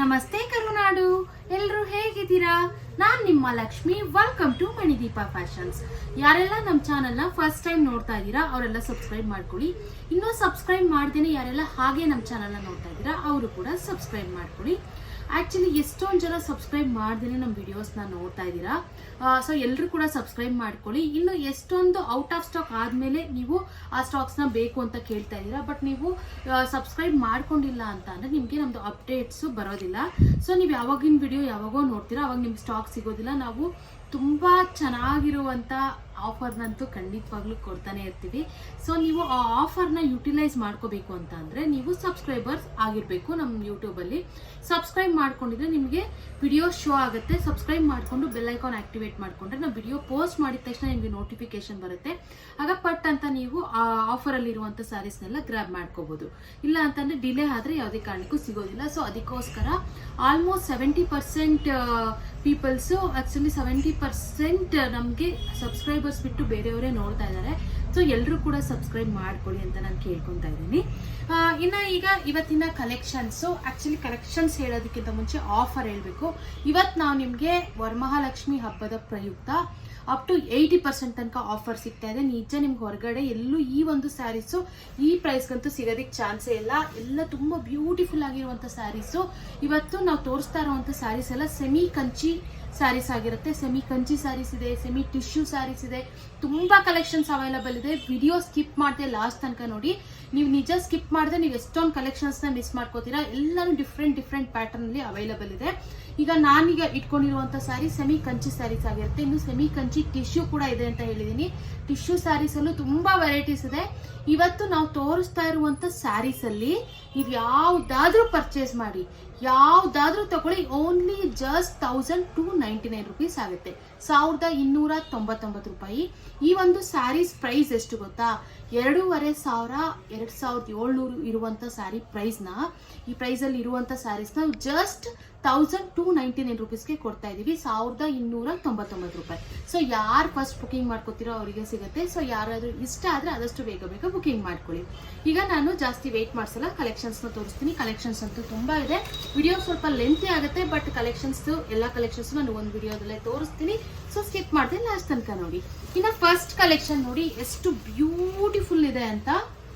ನಮಸ್ತೆ ಕರುನಾಡು, ಎಲ್ಲರೂ ಹೇಗಿದ್ದೀರಾ? ನಾನು ನಿಮ್ಮ Lakshmi. Welcome to Manideepa fashions. ಯಾರೆಲ್ಲ ನಮ್ಮ ಚಾನಲ್ನ ಫಸ್ಟ್ ಟೈಮ್ ನೋಡ್ತಾ ಇದ್ದೀರಾ ಅವರೆಲ್ಲ ಸಬ್ಸ್ಕ್ರೈಬ್ ಮಾಡ್ಕೊಳ್ಳಿ. ಇನ್ನೂ ಸಬ್ಸ್ಕ್ರೈಬ್ ಮಾಡ್ದೇನೆ ಯಾರೆಲ್ಲ ಹಾಗೆ ನಮ್ಮ ಚಾನಲ್ನ ನೋಡ್ತಾ ಇದ್ದೀರಾ ಅವರು ಕೂಡ ಸಬ್ಸ್ಕ್ರೈಬ್ ಮಾಡ್ಕೊಳ್ಳಿ. ಆ್ಯಕ್ಚುಲಿ ಎಷ್ಟೊಂದು ಜನ ಸಬ್ಸ್ಕ್ರೈಬ್ ಮಾಡ್ದೇನೆ ನಮ್ಮ ವಿಡಿಯೋಸ್ನ ನೋಡ್ತಾ ಇದ್ದೀರಾ. ಸೊ ಎಲ್ಲರೂ ಕೂಡ ಸಬ್ಸ್ಕ್ರೈಬ್ ಮಾಡ್ಕೊಳ್ಳಿ. ಇನ್ನು ಎಷ್ಟೊಂದು ಔಟ್ ಆಫ್ ಸ್ಟಾಕ್ ಆದಮೇಲೆ ನೀವು ಆ ಸ್ಟಾಕ್ಸ್ನ ಬೇಕು ಅಂತ ಕೇಳ್ತಾ ಇದ್ದೀರಾ. ಬಟ್ ನೀವು ಸಬ್ಸ್ಕ್ರೈಬ್ ಮಾಡ್ಕೊಂಡಿಲ್ಲ ಅಂತ ಅಂದರೆ ನಿಮಗೆ ನಮ್ಮದು ಅಪ್ಡೇಟ್ಸು ಬರೋದಿಲ್ಲ. ಸೊ ನೀವು ಯಾವಾಗಿನ ವಿಡಿಯೋ ಯಾವಾಗೋ ನೋಡ್ತೀರಾ ಅವಾಗ ನಿಮ್ಗೆ ಸ್ಟಾಕ್ ಸಿಗೋದಿಲ್ಲ. ನಾವು ತುಂಬ ಚೆನ್ನಾಗಿರುವಂಥ ಆಫರ್ನಂತೂ ಖಂಡಿತವಾಗ್ಲೂ ಕೊಡ್ತಾನೆ ಇರ್ತೀವಿ. ಸೊ ನೀವು ಆ ಆಫರ್ನ ಯುಟಿಲೈಸ್ ಮಾಡ್ಕೋಬೇಕು ಅಂತ ಅಂದರೆ ನೀವು ಸಬ್ಸ್ಕ್ರೈಬರ್ಸ್ ಆಗಿರಬೇಕು. ನಮ್ಮ ಯೂಟ್ಯೂಬಲ್ಲಿ ಸಬ್ಸ್ಕ್ರೈಬ್ ಮಾಡ್ಕೊಂಡಿದ್ರೆ ನಿಮಗೆ ವಿಡಿಯೋ ಶೋ ಆಗುತ್ತೆ. ಸಬ್ಸ್ಕ್ರೈಬ್ ಮಾಡಿಕೊಂಡು ಬೆಲ್ ಐಕಾನ್ ಆಕ್ಟಿವೇಟ್ ಮಾಡಿಕೊಂಡ್ರೆ ನಾವು ವಿಡಿಯೋ ಪೋಸ್ಟ್ ಮಾಡಿದ ತಕ್ಷಣ ನಿಮಗೆ ನೋಟಿಫಿಕೇಶನ್ ಬರುತ್ತೆ. ಆಗ ಪಟ್ ಅಂತ ನೀವು ಆ ಆಫರಲ್ಲಿರುವಂಥ ಸ್ಯಾರೀಸ್ನೆಲ್ಲ ಗ್ರ್ಯಾಬ್ ಮಾಡ್ಕೋಬೋದು. ಇಲ್ಲ ಅಂತಂದರೆ ಡಿಲೇ ಆದರೆ ಯಾವುದೇ ಕಾರಣಕ್ಕೂ ಸಿಗೋದಿಲ್ಲ. ಸೊ ಅದಕ್ಕೋಸ್ಕರ ಆಲ್ಮೋಸ್ಟ್ 70% ಪೀಪಲ್ಸು ಆ್ಯಕ್ಚುಲಿ 70% ನಮಗೆ ಸಬ್ಸ್ಕ್ರೈಬರ್ಸ್ ಬಿಟ್ಟು ಬೇರೆಯವರೇ ನೋಡ್ತಾ ಇದ್ದಾರೆ. ಸೊ ಎಲ್ಲರೂ ಕೂಡ ಸಬ್ಸ್ಕ್ರೈಬ್ ಮಾಡ್ಕೊಳ್ಳಿ ಅಂತ ನಾನು ಕೇಳ್ಕೊತಾ ಇದ್ದೀನಿ. ಇನ್ನು ಈಗ ಇವತ್ತಿನ ಕಲೆಕ್ಷನ್ಸು, ಆ್ಯಕ್ಚುಲಿ ಕಲೆಕ್ಷನ್ಸ್ ಹೇಳೋದಕ್ಕಿಂತ ಮುಂಚೆ ಆಫರ್ ಹೇಳಬೇಕು. ಇವತ್ತು ನಾವು ನಿಮಗೆ ವರಮಹಾಲಕ್ಷ್ಮಿ ಹಬ್ಬದ ಪ್ರಯುಕ್ತ ಅಪ್ ಟು 80% ತನಕ ಆಫರ್ ಸಿಗ್ತಾ ಇದೆ. ನಿಜ ನಿಮ್ಗೆ ಹೊರಗಡೆ ಎಲ್ಲೂ ಈ ಒಂದು ಸ್ಯಾರೀಸು ಈ ಪ್ರೈಸ್ಗಂತೂ ಸಿಗೋದಕ್ಕೆ ಚಾನ್ಸೇ ಇಲ್ಲ. ಎಲ್ಲ ತುಂಬ ಬ್ಯೂಟಿಫುಲ್ ಆಗಿರುವಂಥ ಸ್ಯಾರೀಸು. ಇವತ್ತು ನಾವು ತೋರಿಸ್ತಾ ಇರುವಂಥ ಸ್ಯಾರೀಸ್ ಎಲ್ಲ ಸೆಮಿ ಕಂಚಿ ಸ್ಯಾರೀಸ್ ಆಗಿರುತ್ತೆ. ಸೆಮಿ ಕಂಚಿ ಸ್ಯಾರೀಸ್ ಇದೆ, ಸೆಮಿ ಟಿಶ್ಯೂ ಸ್ಯಾರೀಸ್ ಇದೆ, ತುಂಬ ಕಲೆಕ್ಷನ್ಸ್ ಅವೈಲಬಲ್ ಇದೆ. ವಿಡಿಯೋ ಸ್ಕಿಪ್ ಮಾಡದೆ ಲಾಸ್ಟ್ ತನಕ ನೋಡಿ. ನೀವು ನಿಜ ಸ್ಕಿಪ್ ಮಾಡಿದ್ರೆ ನೀವು ಎಷ್ಟೊಂದು ಕಲೆಕ್ಷನ್ಸ್ನ ಮಿಸ್ ಮಾಡ್ಕೋತೀರಾ. ಎಲ್ಲರೂ ಡಿಫ್ರೆಂಟ್ ಪ್ಯಾಟರ್ನಲ್ಲಿ ಅವೈಲಬಲ್ ಇದೆ. ಈಗ ನಾನೀಗ ಇಟ್ಕೊಂಡಿರುವಂಥ ಸ್ಯಾರಿ ಸೆಮಿ ಕಂಚಿ ಸ್ಯಾರೀಸ್ ಆಗಿರುತ್ತೆ. ಇನ್ನು ಸೆಮಿ ಕಂಚಿ ಟಿಶ್ಯೂ ಕೂಡ ಇದೆ ಅಂತ ಹೇಳಿದ್ದೀನಿ. ಟಿಶ್ಯೂ ಸ್ಯಾರೀಸಲ್ಲೂ ತುಂಬ ವೆರೈಟೀಸ್ ಇದೆ. ಇವತ್ತು ನಾವು ತೋರಿಸ್ತಾ ಇರುವಂಥ ಸ್ಯಾರೀಸಲ್ಲಿ ನೀವು ಯಾವುದಾದ್ರೂ ಪರ್ಚೇಸ್ ಮಾಡಿ, ಯಾವುದಾದ್ರೂ ತಗೊಳ್ಳಿ, ಓನ್ಲಿ ಜಸ್ಟ್ 1299 ರುಪೀಸ್ ಆಗುತ್ತೆ. 1299 ರೂಪಾಯಿ. ಈ ಒಂದು ಸ್ಯಾರೀಸ್ ಪ್ರೈಸ್ ಎಷ್ಟು ಗೊತ್ತಾ? 2500 2700 ಇರುವಂಥ ಸ್ಯಾರಿ ಪ್ರೈಸ್ನ, ಈ ಪ್ರೈಸಲ್ಲಿ ಇರುವಂಥ ಸ್ಯಾರೀಸ್ನ ಜಸ್ಟ್ 1299 ರುಪೀಸ್ಗೆ ಕೊಡ್ತಾ ಇದ್ದೀವಿ. 1299 ರೂಪಾಯಿ. ಸೊ ಯಾರು ಫಸ್ಟ್ ಬುಕಿಂಗ್ ಮಾಡ್ಕೋತೀರೋ ಅವರಿಗೆ ಸಿಗುತ್ತೆ. ಸೊ ಯಾರಾದರೂ ಇಷ್ಟ ಆದರೆ ಆದಷ್ಟು ಬೇಗ ಬುಕಿಂಗ್ ಮಾಡ್ಕೊಳ್ಳಿ. ಈಗ ನಾನು ಜಾಸ್ತಿ ವೆಯ್ಟ್ ಮಾಡಿಸಲ್ಲ, ಕಲೆಕ್ಷನ್ಸ್ನ ತೋರಿಸ್ತೀನಿ. ಕಲೆಕ್ಷನ್ಸ್ ಅಂತೂ ತುಂಬ ಇದೆ. ವಿಡಿಯೋ ಸ್ವಲ್ಪ ಲೆಂತಿ ಆಗುತ್ತೆ, ಬಟ್ ಕಲೆಕ್ಷನ್ಸು ಎಲ್ಲ ಕಲೆಕ್ಷನ್ಸ್ ನಾನು ಒಂದು ವಿಡಿಯೋದಲ್ಲೇ ತೋರಿಸ್ತೀನಿ. ಸೊ ಸ್ಕಿಪ್ ಮಾಡಿದೆ ಲಾಸ್ಟ್ ತನಕ ನೋಡಿ. ಇನ್ನು ಫಸ್ಟ್ ಕಲೆಕ್ಷನ್ ನೋಡಿ ಎಷ್ಟು ಬ್ಯೂಟಿಫುಲ್ ಇದೆ ಅಂತ.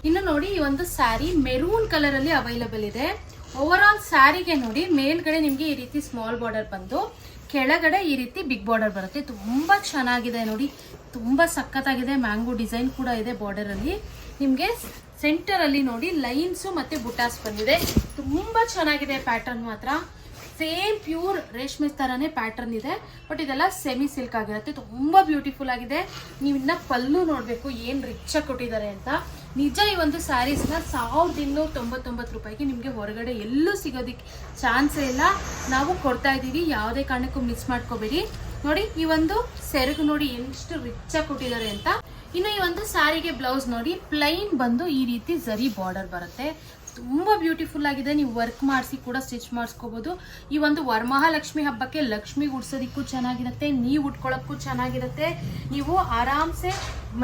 ಇನ್ನು ನೋಡಿ, ಈ ಒಂದು ಸ್ಯಾರಿ ಮೆರೂನ್ ಕಲರ್ ಅಲ್ಲಿ ಅವೈಲಬಲ್ ಇದೆ. ಓವರ್ ಆಲ್ ಸ್ಯಾರಿಗೆ ನೋಡಿ, ಮೇಲ್ಗಡೆ ನಿಮಗೆ ಈ ರೀತಿ ಸ್ಮಾಲ್ ಬಾರ್ಡರ್ ಬಂದು ಕೆಳಗಡೆ ಈ ರೀತಿ ಬಿಗ್ ಬಾರ್ಡರ್ ಬರುತ್ತೆ. ತುಂಬ ಚೆನ್ನಾಗಿದೆ ನೋಡಿ, ತುಂಬ ಸಖತ್ತಾಗಿದೆ. ಮ್ಯಾಂಗೋ ಡಿಸೈನ್ ಕೂಡ ಇದೆ ಬಾರ್ಡರ್ ಅಲ್ಲಿ. ನಿಮಗೆ ಸೆಂಟರ್ ಅಲ್ಲಿ ನೋಡಿ ಲೈನ್ಸು ಮತ್ತೆ ಬುಟಾಸ್ ಬಂದಿದೆ. ತುಂಬ ಚೆನ್ನಾಗಿದೆ ಪ್ಯಾಟರ್ನ್ ಮಾತ್ರ. ಸೇಮ್ ಪ್ಯೂರ್ ರೇಷ್ಮೆ ತರನೇ ಪ್ಯಾಟರ್ನ್ ಇದೆ, ಬಟ್ ಇದೆಲ್ಲ ಸೆಮಿ ಸಿಲ್ಕ್ ಆಗಿರುತ್ತೆ. ತುಂಬ ಬ್ಯೂಟಿಫುಲ್ ಆಗಿದೆ. ನೀವು ಇನ್ನ ಪಲ್ಲು ನೋಡಬೇಕು ಏನು ರಿಚ್ ಆಗಿ ಕೊಟ್ಟಿದ್ದಾರೆ ಅಂತ. ನಿಜ ಈ ಒಂದು ಸ್ಯಾರೀಸ್ನ 1299 ರೂಪಾಯಿಗೆ ನಿಮಗೆ ಹೊರಗಡೆ ಎಲ್ಲೂ ಸಿಗೋದಕ್ಕೆ ಚಾನ್ಸೇ ಇಲ್ಲ. ನಾವು ಕೊಡ್ತಾ ಇದ್ದೀವಿ, ಯಾವುದೇ ಕಾರಣಕ್ಕೂ ಮಿಸ್ ಮಾಡ್ಕೋಬೇಡಿ. ನೋಡಿ ಈ ಒಂದು ಸೆರಗು ನೋಡಿ ಎಷ್ಟು ರಿಚ್ ಆಗಿ ಕೊಟ್ಟಿದ್ದಾರೆ ಅಂತ. ಇನ್ನು ಈ ಒಂದು ಸ್ಯಾರಿಗೆ ಬ್ಲೌಸ್ ನೋಡಿ, ಪ್ಲೈನ್ ಬಂದು ಈ ರೀತಿ ಜರಿ ಬಾರ್ಡರ್ ಬರುತ್ತೆ. ತುಂಬ ಬ್ಯೂಟಿಫುಲ್ ಆಗಿದೆ. ನೀವು ವರ್ಕ್ ಮಾಡಿಸಿ ಕೂಡ ಸ್ಟಿಚ್ ಮಾಡಿಸ್ಕೋಬಹುದು. ಈ ಒಂದು ವರಮಹಾಲಕ್ಷ್ಮಿ ಹಬ್ಬಕ್ಕೆ ಲಕ್ಷ್ಮಿ ಉಡ್ಸೋದಕ್ಕೂ ಚೆನ್ನಾಗಿರುತ್ತೆ, ನೀವು ಉಟ್ಕೊಳ್ಳೋಕ್ಕೂ ಚೆನ್ನಾಗಿರುತ್ತೆ. ನೀವು ಆರಾಮ್ಸೆ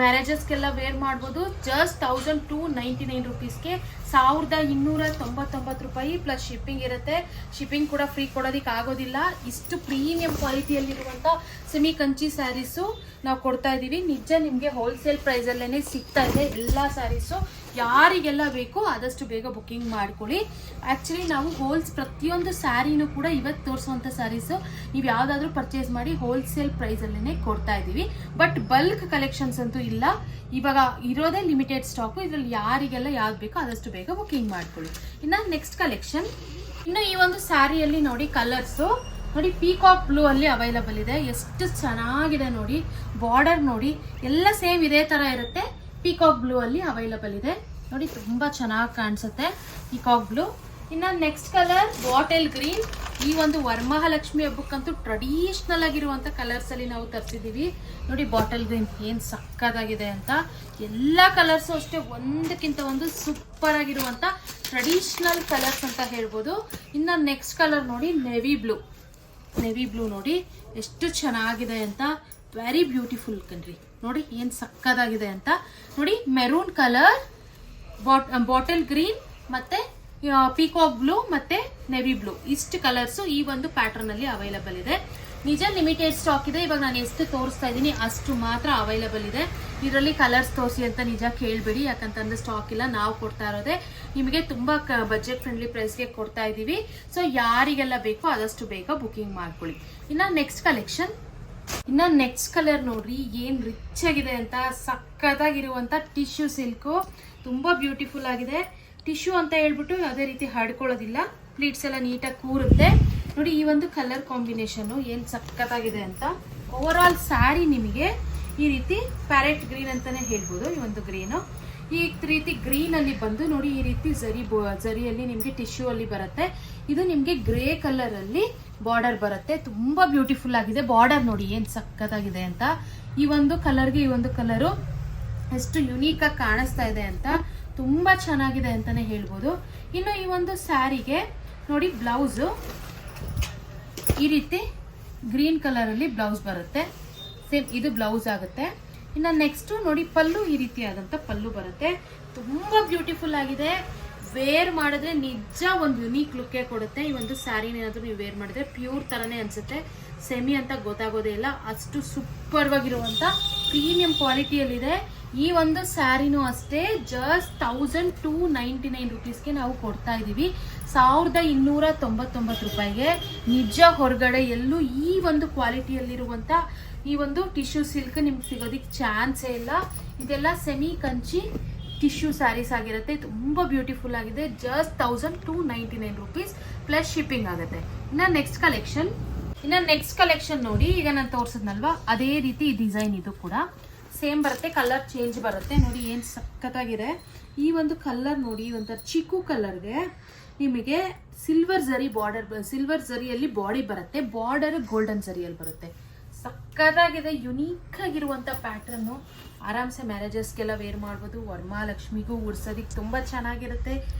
ಮ್ಯಾರೇಜಸ್ಗೆಲ್ಲ ವೇರ್ ಮಾಡ್ಬೋದು. ಜಸ್ಟ್ 1299 ರುಪೀಸ್ಗೆ 1299 ರೂಪಾಯಿ ಪ್ಲಸ್ ಶಿಪ್ಪಿಂಗ್ ಇರುತ್ತೆ. ಶಿಪ್ಪಿಂಗ್ ಕೂಡ ಫ್ರೀ ಕೊಡೋದಕ್ಕೆ ಆಗೋದಿಲ್ಲ. ಇಷ್ಟು ಪ್ರೀಮಿಯಂ ಕ್ವಾಲಿಟಿಯಲ್ಲಿರುವಂಥ ಸೆಮಿ ಕಂಚಿ ಸ್ಯಾರೀಸು ನಾವು ಕೊಡ್ತಾ ಇದ್ದೀವಿ. ನಿಜ ನಿಮಗೆ ಹೋಲ್ಸೇಲ್ ಪ್ರೈಸಲ್ಲೇ ಸಿಗ್ತಾ ಇದೆ ಎಲ್ಲ ಸ್ಯಾರೀಸು. ಯಾರಿಗೆಲ್ಲ ಬೇಕೋ ಆದಷ್ಟು ಬೇಗ ಬುಕಿಂಗ್ ಮಾಡ್ಕೊಳ್ಳಿ. ಆ್ಯಕ್ಚುಲಿ ನಾವು ಪ್ರತಿಯೊಂದು ಸ್ಯಾರಿನೂ ಕೂಡ ಇವತ್ತು ತೋರಿಸುವಂಥ ಸ್ಯಾರೀಸು ನೀವು ಯಾವುದಾದ್ರೂ ಪರ್ಚೇಸ್ ಮಾಡಿ ಹೋಲ್ಸೇಲ್ ಪ್ರೈಸಲ್ಲೇ ಕೊಡ್ತಾ ಇದ್ದೀವಿ. ಬಟ್ ಬಲ್ಕ್ ಕಲೆಕ್ಷನ್ಸ್ ಅಂತೂ ಇಲ್ಲ. ಇವಾಗ ಇರೋದೇ ಲಿಮಿಟೆಡ್ ಸ್ಟಾಕು. ಇದರಲ್ಲಿ ಯಾರಿಗೆಲ್ಲ ಯಾವ್ದು ಬೇಕೋ ಆದಷ್ಟು ಬೇಗ ಬುಕಿಂಗ್ ಮಾಡ್ಕೊಳ್ಳಿ. ಇನ್ನು ನೆಕ್ಸ್ಟ್ ಕಲೆಕ್ಷನ್. ಇನ್ನು ಈ ಒಂದು ಸ್ಯಾರಿಯಲ್ಲಿ ನೋಡಿ ಕಲರ್ಸು ನೋಡಿ, ಪೀಕಾಕ್ ಬ್ಲೂ ಅಲ್ಲಿ ಅವೈಲಬಲ್ ಇದೆ. ಎಷ್ಟು ಚೆನ್ನಾಗಿದೆ ನೋಡಿ. ಬಾರ್ಡರ್ ನೋಡಿ ಎಲ್ಲ ಸೇಮ್ ಇದೇ ಥರ ಇರುತ್ತೆ. ಪೀಕಾಕ್ ಬ್ಲೂ ಅಲ್ಲಿ ಅವೈಲಬಲ್ ಇದೆ ನೋಡಿ, ತುಂಬ ಚೆನ್ನಾಗಿ ಕಾಣಿಸುತ್ತೆ ಪೀಕಾಕ್ ಬ್ಲೂ. ಇನ್ನು ನೆಕ್ಸ್ಟ್ ಕಲರ್ ಬಾಟಲ್ ಗ್ರೀನ್. ಈ ಒಂದು ವರಮಹಾಲಕ್ಷ್ಮಿ ಹಬ್ಬಕ್ಕಂತೂ ಟ್ರೆಡಿಷ್ನಲ್ ಆಗಿರುವಂಥ ಕಲರ್ಸಲ್ಲಿ ನಾವು ತರಿಸಿದ್ದೀವಿ ನೋಡಿ. ಬಾಟಲ್ ಗ್ರೀನ್ ಏನು ಸಕ್ಕತ್ತಾಗಿದೆ ಅಂತ. ಎಲ್ಲ ಕಲರ್ಸು ಅಷ್ಟೇ ಒಂದಕ್ಕಿಂತ ಒಂದು ಸೂಪರ್ ಆಗಿರುವಂಥ ಟ್ರೆಡಿಷ್ನಲ್ ಕಲರ್ಸ್ ಅಂತ ಹೇಳ್ಬೋದು. ಇನ್ನು ನೆಕ್ಸ್ಟ್ ಕಲರ್ ನೋಡಿ, ನೆವಿ ಬ್ಲೂ ನೋಡಿ ಎಷ್ಟು ಚೆನ್ನಾಗಿದೆ ಅಂತ. ವೆರಿ ಬ್ಯೂಟಿಫುಲ್ ಕಣ್ರಿ ನೋಡಿ, ಏನು ಸಕ್ಕತ್ತಾಗಿದೆ ಅಂತ ನೋಡಿ. ಮೆರೂನ್ ಕಲರ್, ಬಾಟಲ್ ಗ್ರೀನ್ ಮತ್ತೆ ಪೀಕಾಕ್ ಬ್ಲೂ ಮತ್ತೆ ನೆವಿ ಬ್ಲೂ ಇಷ್ಟು ಕಲರ್ಸ್ ಈ ಒಂದು ಪ್ಯಾಟರ್ನ್ ಅಲ್ಲಿ ಅವೈಲಬಲ್ ಇದೆ. ನಿಜ ಲಿಮಿಟೆಡ್ ಸ್ಟಾಕ್ ಇದೆ. ಇವಾಗ ನಾನು ಎಷ್ಟು ತೋರಿಸ್ತಾ ಇದ್ದೀನಿ ಅಷ್ಟು ಮಾತ್ರ ಅವೈಲಬಲ್ ಇದೆ. ಇದರಲ್ಲಿ ಕಲರ್ಸ್ ತೋರಿಸಿ ಅಂತ ನಿಜ ಕೇಳಬೇಡಿ, ಯಾಕಂತಂದ್ರೆ ಸ್ಟಾಕ್ ಇಲ್ಲ. ನಾವು ಕೊಡ್ತಾ ಇರೋದೇ ನಿಮಗೆ ತುಂಬಾ ಬಜೆಟ್ ಫ್ರೆಂಡ್ಲಿ ಪ್ರೈಸ್ಗೆ ಕೊಡ್ತಾ ಇದ್ದೀವಿ. ಸೊ ಯಾರಿಗೆಲ್ಲ ಬೇಕೋ ಆದಷ್ಟು ಬೇಗ ಬುಕಿಂಗ್ ಮಾಡ್ಕೊಳ್ಳಿ. ಇನ್ನ ನೆಕ್ಸ್ಟ್ ಕಲರ್ ನೋಡ್ರಿ, ಏನ್ ರಿಚ್ ಆಗಿದೆ ಅಂತ. ಸಕ್ಕತ್ತಾಗಿರುವಂತ ಟಿಶ್ಯೂ ಸಿಲ್ಕ್, ತುಂಬಾ ಬ್ಯೂಟಿಫುಲ್ ಆಗಿದೆ. ಟಿಶ್ಯೂ ಅಂತ ಹೇಳ್ಬಿಟ್ಟು ಯಾವುದೇ ರೀತಿ ಹಡ್ಕೊಳ್ಳೋದಿಲ್ಲ, ಪ್ಲೀಟ್ಸ್ ಎಲ್ಲ ನೀಟಾಗಿ ಕೂರುತ್ತೆ ನೋಡಿ. ಈ ಒಂದು ಕಲರ್ ಕಾಂಬಿನೇಷನ್ ಏನ್ ಸಕ್ಕತ್ತಾಗಿದೆ ಅಂತ. ಓವರ್ ಆಲ್ ಸ್ಯಾರಿ ನಿಮಗೆ ಈ ರೀತಿ ಪ್ಯಾರೆಟ್ ಗ್ರೀನ್ ಅಂತಾನೆ ಹೇಳ್ಬೋದು. ಈ ಒಂದು ಗ್ರೀನ್, ಈ ರೀತಿ ಗ್ರೀನ್ ಅಲ್ಲಿ ಬಂದು ನೋಡಿ, ಈ ರೀತಿ ಜರಿಯಲ್ಲಿ ನಿಮ್ಗೆ ಟಿಶ್ಯೂ ಅಲ್ಲಿ ಬರುತ್ತೆ. ಇದು ನಿಮ್ಗೆ ಗ್ರೇ ಕಲರ್ ಅಲ್ಲಿ ಬಾರ್ಡರ್ ಬರುತ್ತೆ. ತುಂಬಾ ಬ್ಯೂಟಿಫುಲ್ ಆಗಿದೆ. ಬಾರ್ಡರ್ ನೋಡಿ ಏನ್ ಸಕ್ಕತ್ತಾಗಿದೆ ಅಂತ. ಈ ಒಂದು ಕಲರ್ಗೆ ಈ ಒಂದು ಕಲರು ಎಷ್ಟು ಯುನೀಕ್ ಆಗಿ ಕಾಣಿಸ್ತಾ ಇದೆ ಅಂತ, ತುಂಬಾ ಚೆನ್ನಾಗಿದೆ ಅಂತಾನೆ ಹೇಳ್ಬೋದು. ಇನ್ನು ಈ ಒಂದು ಸ್ಯಾರಿಗೆ ನೋಡಿ ಬ್ಲೌಸ್ ಈ ರೀತಿ ಗ್ರೀನ್ ಕಲರ್ ಅಲ್ಲಿ ಬ್ಲೌಸ್ ಬರುತ್ತೆ. ಸೇಮ್ ಇದು ಬ್ಲೌಸ್ ಆಗುತ್ತೆ. ಇನ್ನು ನೆಕ್ಸ್ಟ್ ನೋಡಿ ಪಲ್ಲು, ಈ ರೀತಿಯಾದಂತ ಪಲ್ಲು ಬರುತ್ತೆ. ತುಂಬಾ ಬ್ಯೂಟಿಫುಲ್ ಆಗಿದೆ. ವೇರ್ ಮಾಡಿದ್ರೆ ನಿಜ ಒಂದು ಯುನೀಕ್ ಲುಕ್ ಕೊಡುತ್ತೆ. ಈ ಒಂದು ಸ್ಯಾರಿನ ಏನಾದ್ರು ನೀವು ವೇರ್ ಮಾಡಿದ್ರೆ ಪ್ಯೂರ್ ತರನೇ ಅನ್ಸುತ್ತೆ. ಸೆಮಿ ಅಂತ ಗೊತ್ತಾಗೋದೇ ಇಲ್ಲ, ಅಷ್ಟು ಸೂಪರ್ ಆಗಿರುವಂತ ಪ್ರೀಮಿಯಂ ಕ್ವಾಲಿಟಿಯಲ್ಲಿದೆ. ಈ ಒಂದು ಸ್ಯಾರಿನೂ ಅಷ್ಟೇ ಜಸ್ಟ್ 1299 ರುಪೀಸ್ಗೆ ನಾವು ಕೊಡ್ತಾ ಇದೀವಿ. 1299 ರೂಪಾಯಿಗೆ. ನಿಜ ಹೊರಗಡೆ ಎಲ್ಲೂ ಈ ಒಂದು ಕ್ವಾಲಿಟಿಯಲ್ಲಿರುವಂತ ಈ ಒಂದು ಟಿಶ್ಯೂ ಸಿಲ್ಕ್ ನಿಮ್ಗೆ ಸಿಗೋದಿಕ್ ಚಾನ್ಸೇ ಇಲ್ಲ. ಇದೆಲ್ಲ ಸೆಮಿ ಕಂಚಿ ಟಿಶ್ಯೂ ಸ್ಯಾರೀಸ್ ಆಗಿರುತ್ತೆ. ತುಂಬಾ ಬ್ಯೂಟಿಫುಲ್ ಆಗಿದೆ. ಜಸ್ಟ್ 1299 ರುಪೀಸ್ ಪ್ಲಸ್ ಶಿಪ್ಪಿಂಗ್ ಆಗುತ್ತೆ. ಇನ್ನ ನೆಕ್ಸ್ಟ್ ಕಲೆಕ್ಷನ್ ನೋಡಿ, ಈಗ ನಾನು ತೋರಿಸಿದ್ನಲ್ವಾ ಅದೇ ರೀತಿ ಡಿಸೈನ್ ಇದು ಕೂಡ ಸೇಮ್ ಬರುತ್ತೆ. ಕಲರ್ ಚೇಂಜ್ ಬರುತ್ತೆ ನೋಡಿ, ಏನ್ ಸಖತ್ತಾಗಿದೆ. ಈ ಒಂದು ಕಲರ್ ನೋಡಿ, ಒಂಥರ ಚಿಕ್ಕು ಕಲರ್ಗೆ ನಿಮಗೆ ಸಿಲ್ವರ್ ಜರಿ ಬಾರ್ಡರ್, ಸಿಲ್ವರ್ ಜರಿಯಲ್ಲಿ ಬಾಡಿ ಬರುತ್ತೆ. ಬಾರ್ಡರ್ ಗೋಲ್ಡನ್ ಜರಿಯಲ್ಲಿ ಬರುತ್ತೆ. ಸಕ್ಕತ್ತಾಗಿದೆ. ಯುನೀಕ್ ಆಗಿರುವಂತ ಪ್ಯಾಟರ್ನ್. ಆರಾಮ್ಸೆ ಮ್ಯಾರೇಜಸ್ಗೆಲ್ಲ ವೇರ್ ಮಾಡ್ಬೋದು. ವರಮಹಾಲಕ್ಷ್ಮಿಗೂ ಉಡ್ಸೋದಿಕ್ ತುಂಬಾ ಚೆನ್ನಾಗಿರುತ್ತೆ.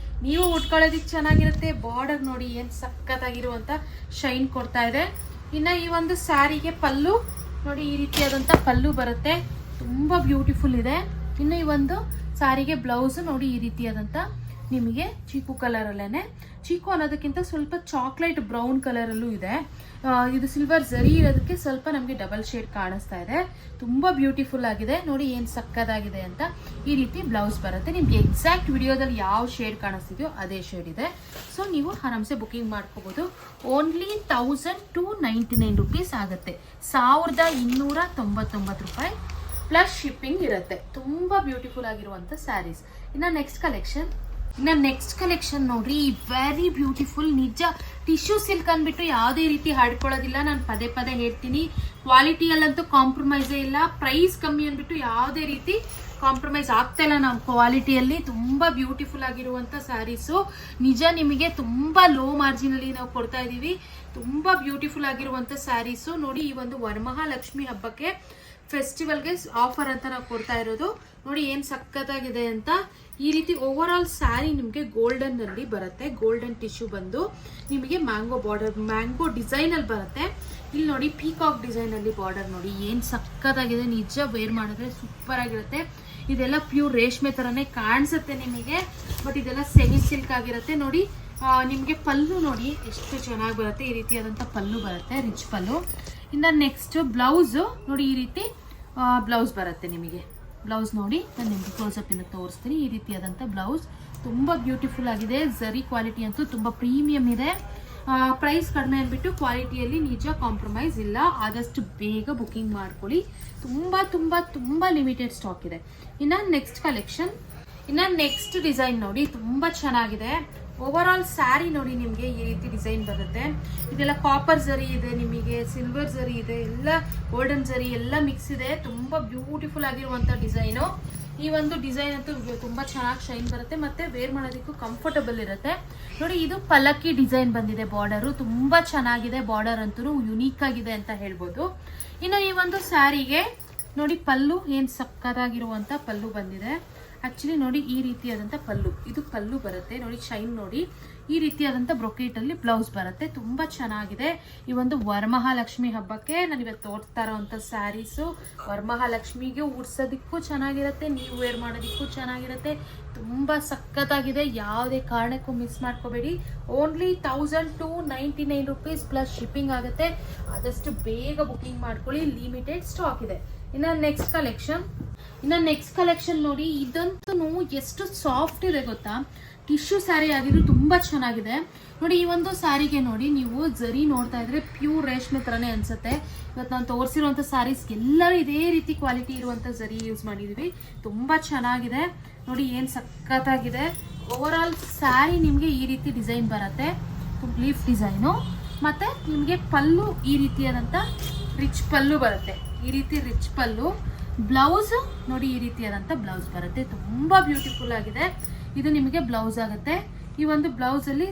ನೀವು ಉಟ್ಕೊಳ್ಳೋದಿಕ್ ಚೆನ್ನಾಗಿರುತ್ತೆ. ಬಾರ್ಡರ್ ನೋಡಿ ಏನ್ ಸಕ್ಕತ್ತಾಗಿರುವಂತ ಶೈನ್ ಕೊಡ್ತಾ ಇದೆ. ಇನ್ನ ಈ ಒಂದು ಸ್ಯಾರಿಗೆ ಪಲ್ಲು ನೋಡಿ, ಈ ರೀತಿಯಾದಂತ ಪಲ್ಲು ಬರುತ್ತೆ. ತುಂಬಾ ಬ್ಯೂಟಿಫುಲ್ ಇದೆ. ಇನ್ನು ಈ ಒಂದು ಸ್ಯಾರಿಗೆ ಬ್ಲೌಸ್ ನೋಡಿ, ಈ ರೀತಿಯಾದಂತ ನಿಮಗೆ ಚೀಕು ಕಲರ್ ಅಲ್ಲೇನೆ. ಚೀಕು ಅನ್ನೋದಕ್ಕಿಂತ ಸ್ವಲ್ಪ ಚಾಕ್ಲೇಟ್ ಬ್ರೌನ್ ಕಲರ್ ಅಲ್ಲೂ ಇದೆ. ಇದು ಸಿಲ್ವರ್ ಜರಿ ಇರೋದಕ್ಕೆ ಸ್ವಲ್ಪ ನಮಗೆ ಡಬಲ್ ಶೇಡ್ ಕಾಣಿಸ್ತಾ ಇದೆ. ತುಂಬಾ ಬ್ಯೂಟಿಫುಲ್ ಆಗಿದೆ ನೋಡಿ, ಏನ್ ಸಕ್ಕದಾಗಿದೆ ಅಂತ. ಈ ರೀತಿ ಬ್ಲೌಸ್ ಬರುತ್ತೆ. ನಿಮ್ಗೆ ಎಕ್ಸಾಕ್ಟ್ ವಿಡಿಯೋದಲ್ಲಿ ಯಾವ ಶೇಡ್ ಕಾಣಿಸ್ತಿದೆಯೋ ಅದೇ ಶೇಡ್ ಇದೆ. ಸೊ ನೀವು ಆರಾಮ್ಸೆ ಬುಕಿಂಗ್ ಮಾಡ್ಕೋಬಹುದು. ಓನ್ಲಿ 1299 ರುಪೀಸ್ ಆಗುತ್ತೆ. 1299 ರೂಪಾಯಿ ಪ್ಲಸ್ ಶಿಪ್ಪಿಂಗ್ ಇರುತ್ತೆ. ತುಂಬಾ ಬ್ಯೂಟಿಫುಲ್ ಆಗಿರುವಂತ ಸ್ಯಾರೀಸ್. ಇನ್ನ ನೆಕ್ಸ್ಟ್ ಕಲೆಕ್ಷನ್ ನೋಡ್ರಿ, ವೆರಿ ಬ್ಯೂಟಿಫುಲ್. ನಿಜ ಟಿಶ್ಯೂ ಸಿಲ್ಕ್ ಅಂದ್ಬಿಟ್ಟು ಯಾವುದೇ ರೀತಿ ಹಾಡ್ಕೊಳ್ಳೋದಿಲ್ಲ. ನಾನು ಪದೇ ಪದೇ ಹೇಳ್ತೀನಿ, ಕ್ವಾಲಿಟಿಯಲ್ಲಂತೂ ಕಾಂಪ್ರಮೈಸೇ ಇಲ್ಲ. ಪ್ರೈಸ್ ಕಮ್ಮಿ ಅಂದ್ಬಿಟ್ಟು ಯಾವುದೇ ರೀತಿ ಕಾಂಪ್ರಮೈಸ್ ಆಗ್ತಾ ಇಲ್ಲ ನಾವು ಕ್ವಾಲಿಟಿಯಲ್ಲಿ. ತುಂಬಾ ಬ್ಯೂಟಿಫುಲ್ ಆಗಿರುವಂತ ಸ್ಯಾರೀಸು. ನಿಜ ನಿಮಗೆ ತುಂಬಾ ಲೋ ಮಾರ್ಜಿನ್ ಅಲ್ಲಿ ನಾವು ಕೊಡ್ತಾ ಇದೀವಿ. ತುಂಬಾ ಬ್ಯೂಟಿಫುಲ್ ಆಗಿರುವಂತ ಸ್ಯಾರೀಸು ನೋಡಿ. ಈ ಒಂದು ವರಮಹಾಲಕ್ಷ್ಮಿ ಹಬ್ಬಕ್ಕೆ ಫೆಸ್ಟಿವಲ್ಗೆ ಆಫರ್ ಅಂತ ನಾವು ಕೊಡ್ತಾ ಇರೋದು ನೋಡಿ, ಏನ್ ಸಕ್ಕತ್ತಾಗಿದೆ ಅಂತ. ಈ ರೀತಿ ಓವರ್ ಆಲ್ ಸ್ಯಾರಿ ನಿಮಗೆ ಗೋಲ್ಡನ್ ಅಲ್ಲಿ ಬರುತ್ತೆ. ಗೋಲ್ಡನ್ ಟಿಶ್ಯೂ ಬಂದು ನಿಮಗೆ ಮ್ಯಾಂಗೋ ಬಾರ್ಡರ್, ಮ್ಯಾಂಗೋ ಡಿಸೈನ್ ಅಲ್ಲಿ ಬರುತ್ತೆ. ಇಲ್ಲಿ ನೋಡಿ ಪೀಕಾಕ್ ಡಿಸೈನ್ ಅಲ್ಲಿ ಬಾರ್ಡರ್ ನೋಡಿ, ಏನ್ ಸಕ್ಕತ್ತಾಗಿದೆ. ನಿಜ ವೇರ್ ಮಾಡಿದ್ರೆ ಸೂಪರ್ ಆಗಿರುತ್ತೆ. ಇದೆಲ್ಲ ಪ್ಯೂರ್ ರೇಷ್ಮೆ ತರನೇ ಕಾಣಿಸುತ್ತೆ ನಿಮಗೆ, ಬಟ್ ಇದೆಲ್ಲ ಸೆಮಿ ಸಿಲ್ಕ್ ಆಗಿರುತ್ತೆ ನೋಡಿ. ನಿಮಗೆ ಪಲ್ಲು ನೋಡಿ ಎಷ್ಟು ಚೆನ್ನಾಗಿ ಬರುತ್ತೆ. ಈ ರೀತಿಯಾದಂಥ ಪಲ್ಲು ಬರುತ್ತೆ, ರಿಚ್ ಪಲ್ಲು. ಇನ್ನು ನೆಕ್ಸ್ಟ್ ಬ್ಲೌಸ್ ನೋಡಿ, ಈ ರೀತಿ ಬ್ಲೌಸ್ ಬರುತ್ತೆ ನಿಮಗೆ. ಬ್ಲೌಸ್ ನೋಡಿ ನಾನು ನಿಮಗೆ ಕ್ಲೋಸಪ್ ಇಂದ ತೋರಿಸ್ತೀನಿ. ಈ ರೀತಿಯಾದಂಥ ಬ್ಲೌಸ್ ತುಂಬಾ ಬ್ಯೂಟಿಫುಲ್ ಆಗಿದೆ. ಜರಿ ಕ್ವಾಲಿಟಿ ಅಂತೂ ತುಂಬಾ ಪ್ರೀಮಿಯಂ ಇದೆ. ಪ್ರೈಸ್ ಕಡಿಮೆ ಅಂದ್ಬಿಟ್ಟು ಕ್ವಾಲಿಟಿಯಲ್ಲಿ ನಿಜ ಕಾಂಪ್ರಮೈಸ್ ಇಲ್ಲ. ಆದಷ್ಟು ಬೇಗ ಬುಕಿಂಗ್ ಮಾಡ್ಕೊಳ್ಳಿ. ತುಂಬಾ ತುಂಬಾ ತುಂಬಾ ಲಿಮಿಟೆಡ್ ಸ್ಟಾಕ್ ಇದೆ. ಇನ್ನು ನೆಕ್ಸ್ಟ್ ಡಿಸೈನ್ ನೋಡಿ, ತುಂಬಾ ಚೆನ್ನಾಗಿದೆ. ಓವರ್ ಆಲ್ ಸ್ಯಾರಿ ನೋಡಿ ನಿಮಗೆ ಈ ರೀತಿ ಡಿಸೈನ್ ಬರುತ್ತೆ. ಇದೆಲ್ಲ ಕಾಪರ್ ಜರಿ ಇದೆ, ನಿಮಗೆ ಸಿಲ್ವರ್ ಜರಿ ಇದೆ, ಎಲ್ಲ ಗೋಲ್ಡನ್ ಜರಿ ಎಲ್ಲ ಮಿಕ್ಸ್ ಇದೆ. ತುಂಬಾ ಬ್ಯೂಟಿಫುಲ್ ಆಗಿರುವಂತ ಡಿಸೈನು. ಈ ಒಂದು ಡಿಸೈನ್ ಅಂತೂ ತುಂಬಾ ಚೆನ್ನಾಗಿ ಶೈನ್ ಬರುತ್ತೆ, ಮತ್ತೆ ವೇರ್ ಮಾಡೋದಕ್ಕೂ ಕಂಫರ್ಟಬಲ್ ಇರುತ್ತೆ ನೋಡಿ. ಇದು ಪಲ್ಲಕ್ಕಿ ಡಿಸೈನ್ ಬಂದಿದೆ. ಬಾರ್ಡರು ತುಂಬಾ ಚೆನ್ನಾಗಿದೆ. ಬಾರ್ಡರ್ ಅಂತೂ ಯುನೀಕ್ ಆಗಿದೆ ಅಂತ ಹೇಳ್ಬೋದು. ಇನ್ನು ಈ ಒಂದು ಸ್ಯಾರಿಗೆ ನೋಡಿ ಪಲ್ಲು ಏನ್ ಸಕ್ಕತ್ತಾಗಿರುವಂತ ಪಲ್ಲು ಬಂದಿದೆ. ಆಕ್ಚುಲಿ ನೋಡಿ ಈ ರೀತಿಯಾದಂಥ ಪಲ್ಲು, ಇದು ಪಲ್ಲು ಬರುತ್ತೆ ನೋಡಿ. ಶೈನ್ ನೋಡಿ ಈ ರೀತಿಯಾದಂಥ ಬ್ರೊಕೇಟಲ್ಲಿ ಬ್ಲೌಸ್ ಬರುತ್ತೆ. ತುಂಬ ಚೆನ್ನಾಗಿದೆ. ಈ ಒಂದು ವರಮಹಾಲಕ್ಷ್ಮಿ ಹಬ್ಬಕ್ಕೆ ನಾನು ಇವತ್ತು ತೋರಿಸ್ತಾ ಇರೋವಂಥ ಸ್ಯಾರೀಸು ವರಮಹಾಲಕ್ಷ್ಮಿಗೆ ಉಡ್ಸೋದಕ್ಕೂ ಚೆನ್ನಾಗಿರುತ್ತೆ, ನೀವು ವೇರ್ ಮಾಡೋದಕ್ಕೂ ಚೆನ್ನಾಗಿರುತ್ತೆ. ತುಂಬ ಸಖತ್ತಾಗಿದೆ. ಯಾವುದೇ ಕಾರಣಕ್ಕೂ ಮಿಸ್ ಮಾಡ್ಕೋಬೇಡಿ. ಓನ್ಲಿ 1299 ರುಪೀಸ್ ಪ್ಲಸ್ ಶಿಪ್ಪಿಂಗ್ ಆಗುತ್ತೆ. ಆದಷ್ಟು ಬೇಗ ಬುಕಿಂಗ್ ಮಾಡ್ಕೊಳ್ಳಿ, ಲಿಮಿಟೆಡ್ ಸ್ಟಾಕ್ ಇದೆ. ಇನ್ನು ನೆಕ್ಸ್ಟ್ ಕಲೆಕ್ಷನ್ ನೋಡಿ. ಇದಂತೂ ಎಷ್ಟು ಸಾಫ್ಟ್ ಇದೆ ಗೊತ್ತಾ, ಟಿಶ್ಯೂ ಸ್ಯಾರಿ ಆಗಿದ್ರು ತುಂಬ ಚೆನ್ನಾಗಿದೆ ನೋಡಿ. ಈ ಒಂದು ಸ್ಯಾರಿಗೆ ನೋಡಿ, ನೀವು ಜರಿ ನೋಡ್ತಾ ಇದ್ರೆ ಪ್ಯೂರ್ ರೇಷ್ಮೆ ಥರನೇ ಅನ್ಸುತ್ತೆ. ಇವತ್ತು ನಾನು ತೋರಿಸಿರುವಂಥ ಸ್ಯಾರೀಸ್ ಎಲ್ಲರೂ ಇದೇ ರೀತಿ ಕ್ವಾಲಿಟಿ ಇರುವಂಥ ಜರಿ ಯೂಸ್ ಮಾಡಿದ್ದೀವಿ. ತುಂಬ ಚೆನ್ನಾಗಿದೆ ನೋಡಿ, ಏನು ಸಖತ್ತಾಗಿದೆ. ಓವರ್ ಆಲ್ ಸ್ಯಾರಿ ನಿಮಗೆ ಈ ರೀತಿ ಡಿಸೈನ್ ಬರುತ್ತೆ, ಲೀಫ್ ಡಿಸೈನು. ಮತ್ತು ನಿಮಗೆ ಪಲ್ಲು ಈ ರೀತಿಯಾದಂಥ ರಿಚ್ ಪಲ್ಲು ಬರುತ್ತೆ, ಈ ರೀತಿ ರಿಚ್ ಪಲ್ಲು. ಬ್ಲೌಸ್ ನೋಡಿ, ಈ ರೀತಿಯಾದಂಥ ಬ್ಲೌಸ್ ಬರುತ್ತೆ. ತುಂಬ ಬ್ಯೂಟಿಫುಲ್ ಆಗಿದೆ. ಇದು ನಿಮಗೆ ಬ್ಲೌಸ್ ಆಗುತ್ತೆ. ಈ ಒಂದು ಬ್ಲೌಸಲ್ಲಿ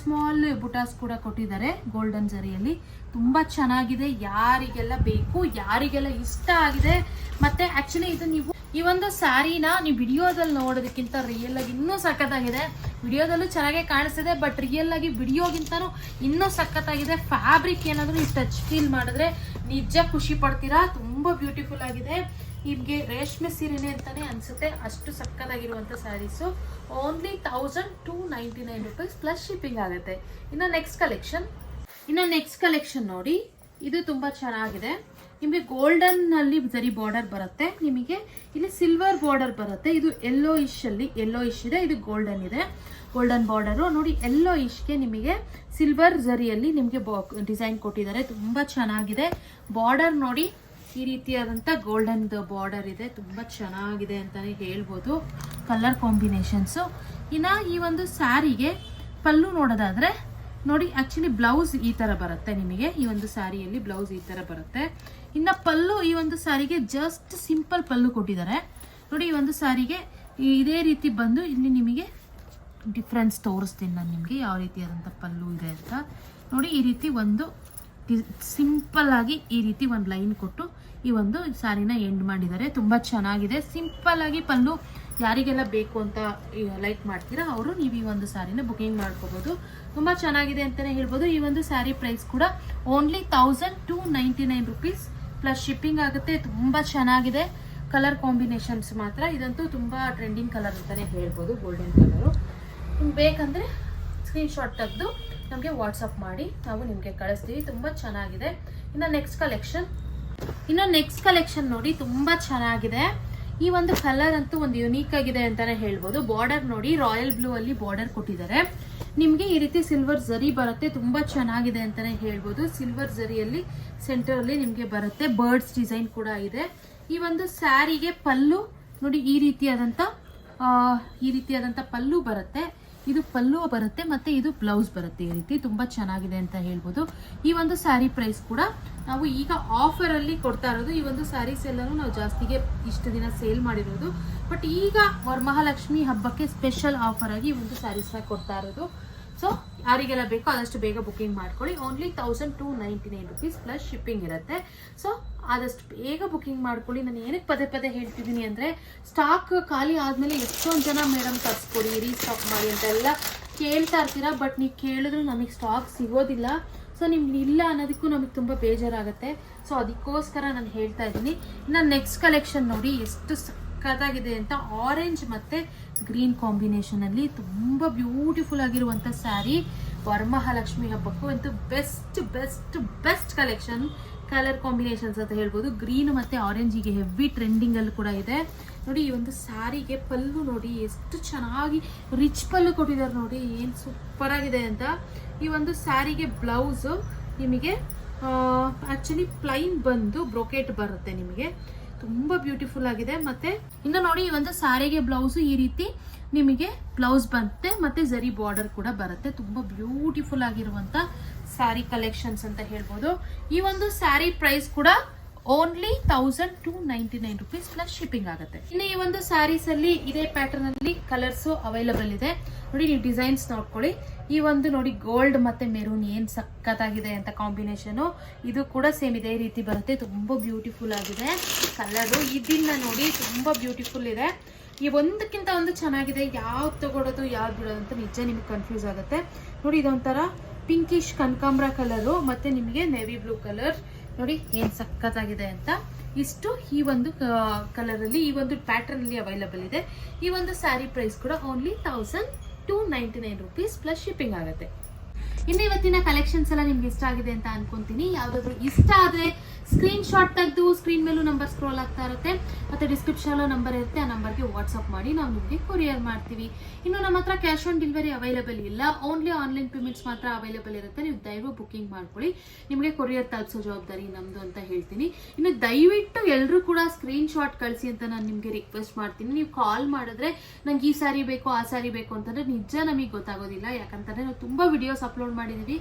ಸ್ಮಾಲ್ ಬುಟಾಸ್ ಕೂಡ ಕೊಟ್ಟಿದ್ದಾರೆ ಗೋಲ್ಡನ್ ಜರಿಯಲ್ಲಿ. ತುಂಬ ಚೆನ್ನಾಗಿದೆ. ಯಾರಿಗೆಲ್ಲ ಬೇಕು, ಯಾರಿಗೆಲ್ಲ ಇಷ್ಟ ಆಗಿದೆ. ಮತ್ತು ಆ್ಯಕ್ಚುಲಿ ಇದು ನೀವು ಈ ಒಂದು ಸ್ಯಾರಿನ ನೀವು ವಿಡಿಯೋದಲ್ಲಿ ನೋಡೋದಕ್ಕಿಂತ ರಿಯಲ್ ಆಗಿ ಇನ್ನೂ ಸಖತ್ತಾಗಿದೆ. ವಿಡಿಯೋದಲ್ಲೂ ಚೆನ್ನಾಗೇ ಕಾಣಿಸ್ತಿದೆ, ಬಟ್ ರಿಯಲ್ ಆಗಿ ವಿಡಿಯೋಗಿಂತನೂ ಇನ್ನೂ ಸಖತ್ತಾಗಿದೆ. ಫ್ಯಾಬ್ರಿಕ್ ಏನಾದರೂ ನೀವು ಟಚ್ ಫೀಲ್ ಮಾಡಿದ್ರೆ ನಿಜ ಖುಷಿ ಪಡ್ತೀರಾ. ತುಂಬ ಬ್ಯೂಟಿಫುಲ್ ಆಗಿದೆ. ನಿಮಗೆ ರೇಷ್ಮೆ ಸೀರೆನೆ ಅಂತಾನೆ ಅನ್ಸುತ್ತೆ, ಅಷ್ಟು ಸಕ್ಕತ್ತಾಗಿರುವಂಥ saris. Only 1299 rupees plus shipping ಆಗುತ್ತೆ. ಇನ್ನು ನೆಕ್ಸ್ಟ್ ಕಲೆಕ್ಷನ್ ನೋಡಿ. ಇದು ತುಂಬ ಚೆನ್ನಾಗಿದೆ. ನಿಮಗೆ ಗೋಲ್ಡನ್ ನಲ್ಲಿ ಜರಿ ಬಾರ್ಡರ್ ಬರುತ್ತೆ, ನಿಮಗೆ ಇಲ್ಲಿ ಸಿಲ್ವರ್ ಬಾರ್ಡರ್ ಬರುತ್ತೆ. ಇದು ಯೆಲ್ಲೋ ಇಶ್ ಇದೆ, ಇದು ಗೋಲ್ಡನ್ ಇದೆ. ಗೋಲ್ಡನ್ ಬಾರ್ಡರು ನೋಡಿ, ಯೆಲ್ಲೋ ಇಶ್ಗೆ ನಿಮಗೆ ಸಿಲ್ವರ್ ಜರಿಯಲ್ಲಿ ನಿಮಗೆ ಡಿಸೈನ್ ಕೊಟ್ಟಿದ್ದಾರೆ. ತುಂಬ ಚೆನ್ನಾಗಿದೆ. ಬಾರ್ಡರ್ ನೋಡಿ, ಈ ರೀತಿಯಾದಂಥ ಗೋಲ್ಡನ್ ಬಾರ್ಡರ್ ಇದೆ. ತುಂಬ ಚೆನ್ನಾಗಿದೆ ಅಂತಾನೆ ಹೇಳ್ಬೋದು ಕಲರ್ ಕಾಂಬಿನೇಷನ್ಸು. ಇನ್ನು ಈ ಒಂದು ಸ್ಯಾರಿಗೆ ಪಲ್ಲು ನೋಡೋದಾದ್ರೆ ನೋಡಿ, ಆ್ಯಕ್ಚುಲಿ ಬ್ಲೌಸ್ ಈ ಥರ ಬರುತ್ತೆ ನಿಮಗೆ. ಈ ಒಂದು ಸ್ಯಾರಿಯಲ್ಲಿ ಬ್ಲೌಸ್ ಈ ಥರ ಬರುತ್ತೆ. ಇನ್ನು ಪಲ್ಲು ಈ ಒಂದು ಸ್ಯಾರಿಗೆ ಜಸ್ಟ್ ಸಿಂಪಲ್ ಪಲ್ಲು ಕೊಟ್ಟಿದ್ದಾರೆ ನೋಡಿ. ಈ ಒಂದು ಸ್ಯಾರಿಗೆ ಇದೇ ರೀತಿ ಬಂದು ಇಲ್ಲಿ ನಿಮಗೆ ಡಿಫ್ರೆನ್ಸ್ ತೋರಿಸ್ತೀನಿ ನಾನು ನಿಮಗೆ, ಯಾವ ರೀತಿಯಾದಂಥ ಪಲ್ಲು ಇದೆ ಅಂತ ನೋಡಿ. ಈ ರೀತಿ ಒಂದು ಸಿಂಪಲ್ ಆಗಿ ಈ ರೀತಿ ಒಂದು ಲೈನ್ ಕೊಟ್ಟು ಈ ಒಂದು ಸ್ಯಾರಿನ ಎಂಡ್ ಮಾಡಿದ್ದಾರೆ. ತುಂಬ ಚೆನ್ನಾಗಿದೆ. ಸಿಂಪಲ್ ಆಗಿ ಪಲ್ಲು ಯಾರಿಗೆಲ್ಲ ಬೇಕು ಅಂತ ಲೈಕ್ ಮಾಡ್ತೀರಾ ಅವರು ನೀವು ಈ ಒಂದು ಸ್ಯಾರಿನ ಬುಕಿಂಗ್ ಮಾಡ್ಕೋಬೋದು. ತುಂಬ ಚೆನ್ನಾಗಿದೆ ಅಂತಲೇ ಹೇಳ್ಬೋದು. ಈ ಒಂದು ಸ್ಯಾರಿ ಪ್ರೈಸ್ ಕೂಡ ಓನ್ಲಿ 1299 ರುಪೀಸ್ ಪ್ಲಸ್ ಶಿಪ್ಪಿಂಗ್ ಆಗುತ್ತೆ. ತುಂಬ ಚೆನ್ನಾಗಿದೆ. ಕಲರ್ ಕಾಂಬಿನೇಷನ್ಸ್ ಮಾತ್ರ ಇದಂತೂ ತುಂಬ ಟ್ರೆಂಡಿಂಗ್ ಕಲರ್ ಅಂತಲೇ ಹೇಳ್ಬೋದು, ಗೋಲ್ಡನ್ ಕಲರು. ನಿಮ್ಗೆ ಬೇಕಂದರೆ ಸ್ಕ್ರೀನ್ಶಾಟ್ ತೆಗೆದು ನಮಗೆ ವಾಟ್ಸಪ್ ಮಾಡಿ ನಾವು ನಿಮಗೆ ಕಳಿಸ್ತೀವಿ. ತುಂಬ ಚೆನ್ನಾಗಿದೆ. ಇನ್ನು ನೆಕ್ಸ್ಟ್ ಕಲೆಕ್ಷನ್ ನೋಡಿ, ತುಂಬ ಚೆನ್ನಾಗಿದೆ. ಈ ಒಂದು ಕಲರ್ ಅಂತೂ ಒಂದು ಯುನೀಕ್ ಆಗಿದೆ ಅಂತಾನೆ ಹೇಳ್ಬೋದು. ಬಾರ್ಡರ್ ನೋಡಿ, ರಾಯಲ್ ಬ್ಲೂ ಅಲ್ಲಿ ಬಾರ್ಡರ್ ಕೊಟ್ಟಿದ್ದಾರೆ. ನಿಮಗೆ ಈ ರೀತಿ ಸಿಲ್ವರ್ ಜರಿ ಬರುತ್ತೆ. ತುಂಬ ಚೆನ್ನಾಗಿದೆ ಅಂತಾನೆ ಹೇಳ್ಬೋದು. ಸಿಲ್ವರ್ ಜರಿಯಲ್ಲಿ ಸೆಂಟರ್ ಅಲ್ಲಿ ನಿಮಗೆ ಬರುತ್ತೆ. ಬರ್ಡ್ಸ್ ಡಿಸೈನ್ ಕೂಡ ಇದೆ. ಈ ಒಂದು ಸ್ಯಾರಿಗೆ ಪಲ್ಲು ನೋಡಿ, ಈ ರೀತಿಯಾದಂಥ ಪಲ್ಲು ಬರುತ್ತೆ. ಇದು ಪಲ್ಲು ಬರುತ್ತೆ ಮತ್ತೆ ಇದು ಬ್ಲೌಸ್ ಬರುತ್ತೆ. ಈ ರೀತಿ ತುಂಬ ಚೆನ್ನಾಗಿದೆ ಅಂತ ಹೇಳ್ಬೋದು. ಈ ಒಂದು ಸ್ಯಾರಿ ಪ್ರೈಸ್ ಕೂಡ ನಾವು ಈಗ ಆಫರ್ ಅಲ್ಲಿ ಕೊಡ್ತಾ ಇರೋದು. ಈ ಒಂದು ಸ್ಯಾರೀಸ್ ಎಲ್ಲರೂ ನಾವು ಜಾಸ್ತಿಗೆ ಇಷ್ಟು ದಿನ ಸೇಲ್ ಮಾಡಿರೋದು, ಬಟ್ ಈಗ ವರಮಹಾಲಕ್ಷ್ಮಿ ಹಬ್ಬಕ್ಕೆ ಸ್ಪೆಷಲ್ ಆಫರ್ ಆಗಿ ಈ ಒಂದು ಸ್ಯಾರೀಸ್ನ ಕೊಡ್ತಾ ಇರೋದು. ಸೊ ಯಾರಿಗೆಲ್ಲ ಬೇಕೋ ಆದಷ್ಟು ಬೇಗ ಬುಕಿಂಗ್ ಮಾಡ್ಕೊಳ್ಳಿ. ಓನ್ಲಿ 1299 ರುಪೀಸ್ ಪ್ಲಸ್ ಶಿಪ್ಪಿಂಗ್ ಇರುತ್ತೆ. ಸೊ ಆದಷ್ಟು ಬೇಗ ಬುಕಿಂಗ್ ಮಾಡ್ಕೊಳ್ಳಿ. ನಾನು ಏನಕ್ಕೆ ಪದೇ ಹೇಳ್ತಿದ್ದೀನಿ ಅಂದರೆ, ಸ್ಟಾಕ್ ಖಾಲಿ ಆದಮೇಲೆ ಎಷ್ಟೊಂದು ಜನ ಮೇಡಮ್ ತರಿಸ್ಕೊಡಿ, ರೀಸ್ಟಾಕ್ ಮಾಡಿ ಅಂತ ಎಲ್ಲ ಕೇಳ್ತಾ ಇರ್ತೀರಾ. ಬಟ್ ನೀವು ಕೇಳಿದ್ರು ನಮಗೆ ಸ್ಟಾಕ್ ಸಿಗೋದಿಲ್ಲ. ಸೊ ನಿಮ್ಗೆ ಇಲ್ಲ ಅನ್ನೋದಕ್ಕೂ ನಮಗೆ ತುಂಬ ಬೇಜಾರಾಗುತ್ತೆ. ಸೊ ಅದಕ್ಕೋಸ್ಕರ ನಾನು ಹೇಳ್ತಾ ಇದ್ದೀನಿ. ಇನ್ನು ನೆಕ್ಸ್ಟ್ ಕಲೆಕ್ಷನ್ ನೋಡಿ, ಎಷ್ಟು ಸಖತ್ತಾಗಿದೆ ಅಂತ. ಆರೆಂಜ್ ಮತ್ತು ಗ್ರೀನ್ ಕಾಂಬಿನೇಷನಲ್ಲಿ ತುಂಬ ಬ್ಯೂಟಿಫುಲ್ ಆಗಿರುವಂಥ ಸ್ಯಾರಿ. ವರಮಹಾಲಕ್ಷ್ಮಿ ಹಬ್ಬಕ್ಕೂ ಅಂತೂ ಬೆಸ್ಟ್ ಕಲೆಕ್ಷನ್, ಕಲರ್ ಕಾಂಬಿನೇಷನ್ಸ್ ಅಂತ ಹೇಳ್ಬೋದು. ಗ್ರೀನ್ ಮತ್ತು ಆರೆಂಜಿಗೆ ಹೆವಿ ಟ್ರೆಂಡಿಂಗಲ್ಲಿ ಕೂಡ ಇದೆ ನೋಡಿ. ಈ ಒಂದು ಸ್ಯಾರಿಗೆ ಪಲ್ಲು ನೋಡಿ, ಎಷ್ಟು ಚೆನ್ನಾಗಿ ರಿಚ್ ಪಲ್ಲು ಕೊಟ್ಟಿದ್ದಾರೆ ನೋಡಿ, ಏನು ಸೂಪರ್ ಆಗಿದೆ ಅಂತ. ಈ ಒಂದು ಸ್ಯಾರಿಗೆ ಬ್ಲೌಸು ನಿಮಗೆ ಆ್ಯಕ್ಚುಲಿ ಪ್ಲೈನ್ ಬಂದು ಬ್ರೊಕೆಟ್ ಬರುತ್ತೆ ನಿಮಗೆ. ತುಂಬ ಬ್ಯೂಟಿಫುಲ್ ಆಗಿದೆ. ಮತ್ತೆ ಇನ್ನು ನೋಡಿ, ಈ ಒಂದು ಸ್ಯಾರಿಗೆ ಬ್ಲೌಸು ಈ ರೀತಿ ನಿಮಗೆ ಬ್ಲೌಸ್ ಬರುತ್ತೆ ಮತ್ತೆ ಜರಿ ಬಾರ್ಡರ್ ಕೂಡ ಬರುತ್ತೆ. ತುಂಬ ಬ್ಯೂಟಿಫುಲ್ ಆಗಿರುವಂಥ ಸ್ಯಾರಿ ಕಲೆಕ್ಷನ್ಸ್ ಅಂತ ಹೇಳ್ಬೋದು. ಈ ಒಂದು ಸ್ಯಾರಿ ಪ್ರೈಸ್ ಕೂಡ ಓನ್ಲಿ 1299 ರುಪೀಸ್ ಪ್ಲಸ್ ಶಿಪ್ಪಿಂಗ್ ಆಗುತ್ತೆ. ಇನ್ನು ಈ ಒಂದು ಸ್ಯಾರೀಸ್ ಅಲ್ಲಿ ಇದೇ ಪ್ಯಾಟರ್ನ್ ಅಲ್ಲಿ ಕಲರ್ಸ್ ಅವೈಲಬಲ್ ಇದೆ ನೋಡಿ. ನೀವು ಡಿಸೈನ್ಸ್ ನೋಡ್ಕೊಳ್ಳಿ. ಈ ಒಂದು ನೋಡಿ, ಗೋಲ್ಡ್ ಮತ್ತೆ ಮೆರೂನ್ ಏನ್ ಸಖತ್ತಾಗಿದೆ ಅಂತ ಕಾಂಬಿನೇಷನ್. ಇದು ಕೂಡ ಸೇಮ್ ಇದೇ ರೀತಿ ಬರುತ್ತೆ. ತುಂಬಾ ಬ್ಯೂಟಿಫುಲ್ ಆಗಿದೆ ಕಲರ್. ಇದನ್ನ ನೋಡಿ, ತುಂಬಾ ಬ್ಯೂಟಿಫುಲ್ ಇದೆ. ಈ ಒಂದಕ್ಕಿಂತ ಒಂದು ಚೆನ್ನಾಗಿದೆ. ಯಾವ್ದು ತಗೊಳ್ಳೋದು ಯಾವ್ದು ಬಿಡೋದು ಅಂತ ನಿಜ ನಿಮ್ಗೆ ಕನ್ಫ್ಯೂಸ್ ಆಗುತ್ತೆ. ನೋಡಿ ಇದೊಂಥರ ಪಿಂಕಿಶ್ ಕನಕಾಂಬ್ರ ಕಲರು ಮತ್ತೆ ನಿಮಗೆ ನೆವಿ ಬ್ಲೂ ಕಲರ್. ನೋಡಿ ಏನ್ ಸಖತ್ತಾಗಿದೆ ಅಂತ. ಇಷ್ಟು ಈ ಒಂದು ಕಲರಲ್ಲಿ ಈ ಒಂದು ಪ್ಯಾಟರ್ನ್ ಅಲ್ಲಿ ಅವೈಲಬಲ್ ಇದೆ. ಈ ಒಂದು ಸ್ಯಾರಿ ಪ್ರೈಸ್ ಕೂಡ ಓನ್ಲಿ 1299 rupees ಪ್ಲಸ್ ಶಿಪ್ಪಿಂಗ್ ಆಗುತ್ತೆ. ಇನ್ನು ಇವತ್ತಿನ ಕಲೆಕ್ಷನ್ಸ್ ಎಲ್ಲ ನಿಮ್ಗೆ ಇಷ್ಟ ಆಗಿದೆ ಅಂತ ಅನ್ಕೊಂತೀನಿ. ಯಾವ್ದಾದ್ರು ಇಷ್ಟ ಆದ್ರೆ ಸ್ಕ್ರೀನ್ ಶಾಟ್ ತೆಗೆದು ಸ್ಕ್ರೀನ್ ಮೇಲೂ ನಂಬರ್ ಸ್ಕ್ರೋಲ್ ಆಗ್ತಾ ಇರುತ್ತೆ, ಮತ್ತೆ ಡಿಸ್ಕ್ರಿಪ್ಷನ್ ನಂಬರ್ ಇರುತ್ತೆ, ಆ ನಂಬರ್ಗೆ ವಾಟ್ಸ್ಆಪ್ ಮಾಡಿ ನಾವು ನಿಮಗೆ ಕೊರಿಯರ್ ಮಾಡ್ತೀವಿ. ಇನ್ನು ನಮ್ಮ ಹತ್ರ ಕ್ಯಾಶ್ ಆನ್ ಡೆಲಿವರಿ ಅವೈಲೇಬಲ್ ಇಲ್ಲ, ಓನ್ಲಿ ಆನ್ಲೈನ್ ಪೇಮೆಂಟ್ಸ್ ಮಾತ್ರ ಅವೈಲೇಬಲ್ ಇರುತ್ತೆ. ನೀವು ದಯವಿಟ್ಟು ಬುಕಿಂಗ್ ಮಾಡ್ಕೊಳ್ಳಿ, ನಿಮಗೆ ಕೊರಿಯರ್ ತಲುಪಿಸೋ ಜವಾಬ್ದಾರಿ ನಮ್ದು ಅಂತ ಹೇಳ್ತೀನಿ. ಇನ್ನು ದಯವಿಟ್ಟು ಎಲ್ಲರೂ ಕೂಡ ಸ್ಕ್ರೀನ್ ಶಾಟ್ ಕಳಿಸಿ ಅಂತ ನಾನು ನಿಮಗೆ ರಿಕ್ವೆಸ್ಟ್ ಮಾಡ್ತೀನಿ. ನೀವು ಕಾಲ್ ಮಾಡಿದ್ರೆ ನಂಗೆ ಈ ಸ್ಯಾರಿ ಬೇಕು ಆ ಸ್ಯಾರಿ ಬೇಕು ಅಂತಂದ್ರೆ ನಿಜ ನಮಗೆ ಗೊತ್ತಾಗೋದಿಲ್ಲ. ಯಾಕಂತಂದ್ರೆ ನಾವು ತುಂಬಾ ವಿಡಿಯೋಸ್ ಅಪ್ಲೋಡ್ ಮಾಡಿದೀವಿ,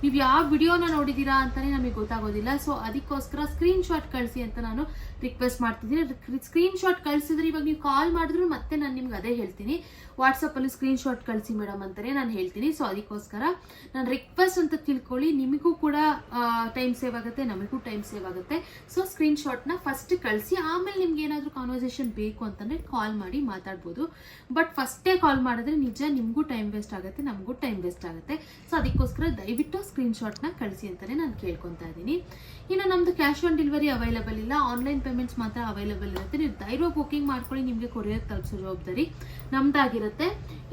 ನೀವು ಯಾವ ವಿಡಿಯೋನ ನೋಡಿದೀರಾ ಅಂತಾನೆ ನಮಗೆ ಗೊತ್ತಾಗೋದಿಲ್ಲ. ಸೊ ಅದಕ್ಕೋಸ್ಕರ ಸ್ಕ್ರೀನ್ ಶಾಟ್ ಕಳಿಸಿ ಅಂತ ನಾನು ರಿಕ್ವೆಸ್ಟ್ ಮಾಡ್ತಿದ್ದೀನಿ. ಸ್ಕ್ರೀನ್ ಶಾಟ್ ಕಳಿಸಿದ್ರೆ ಇವಾಗ ನೀವು ಕಾಲ್ ಮಾಡಿದ್ರು ಮತ್ತೆ ನಾನು ನಿಮ್ಗೆ ಅದೇ ಹೇಳ್ತೀನಿ, ವಾಟ್ಸಪ್ ಅಲ್ಲಿ ಸ್ಕ್ರೀನ್ ಶಾಟ್ ಕಳಿಸಿ ಮೇಡಮ್ ಅಂತಾನೆ ನಾನು ಹೇಳ್ತೀನಿ. ಸೊ ಅದಕ್ಕೋಸ್ಕರ ನಾನು ರಿಕ್ವೆಸ್ಟ್ ಅಂತ ತಿಳ್ಕೊಳ್ಳಿ, ನಿಮಗೂ ಕೂಡ ಟೈಮ್ ಸೇವ್ ಆಗುತ್ತೆ, ನಮಗೂ ಟೈಮ್ ಸೇವ್ ಆಗುತ್ತೆ. ಸೊ ಸ್ಕ್ರೀನ್ ಶಾಟ್ನ ಫಸ್ಟ್ ಕಳಿಸಿ, ಆಮೇಲೆ ನಿಮ್ಗೆ ಏನಾದರೂ ಕಾನ್ವರ್ಸೇಷನ್ ಬೇಕು ಅಂತಂದ್ರೆ ಕಾಲ್ ಮಾಡಿ ಮಾತಾಡ್ಬೋದು. ಬಟ್ ಫಸ್ಟೇ ಕಾಲ್ ಮಾಡಿದ್ರೆ ನಿಜ ನಿಮಗೂ ಟೈಮ್ ವೇಸ್ಟ್ ಆಗುತ್ತೆ, ನಮಗೂ ಟೈಮ್ ವೇಸ್ಟ್ ಆಗುತ್ತೆ. ಸೊ ಅದಕ್ಕೋಸ್ಕರ ದಯವಿಟ್ಟು ಸ್ಕ್ರೀನ್ ಶಾಟ್ನ ಕಳಿಸಿ ಅಂತಾನೆ ನಾನು ಕೇಳ್ಕೊತಾ ಇದ್ದೀನಿ. ಇನ್ನು ನಮ್ದು ಕ್ಯಾಶ್ ಆನ್ ಡೆಲಿವರಿ ಅವೈಲೇಬಲ್ ಇಲ್ಲ, ಆನ್ಲೈನ್ ಪೇಮೆಂಟ್ಸ್ ಮಾತ್ರ ಅವೈಲೇಬಲ್ ಇರುತ್ತೆ. ನೀವು ಧೈರ್ಯ ಬುಕಿಂಗ್ ಮಾಡ್ಕೊಳ್ಳಿ, ನಿಮಗೆ ಕೊರಿಯರ್ ತಲುಪಿಸೋ ಜವಾಬ್ದಾರಿ ನಮ್ದಾಗಿರುತ್ತೆ.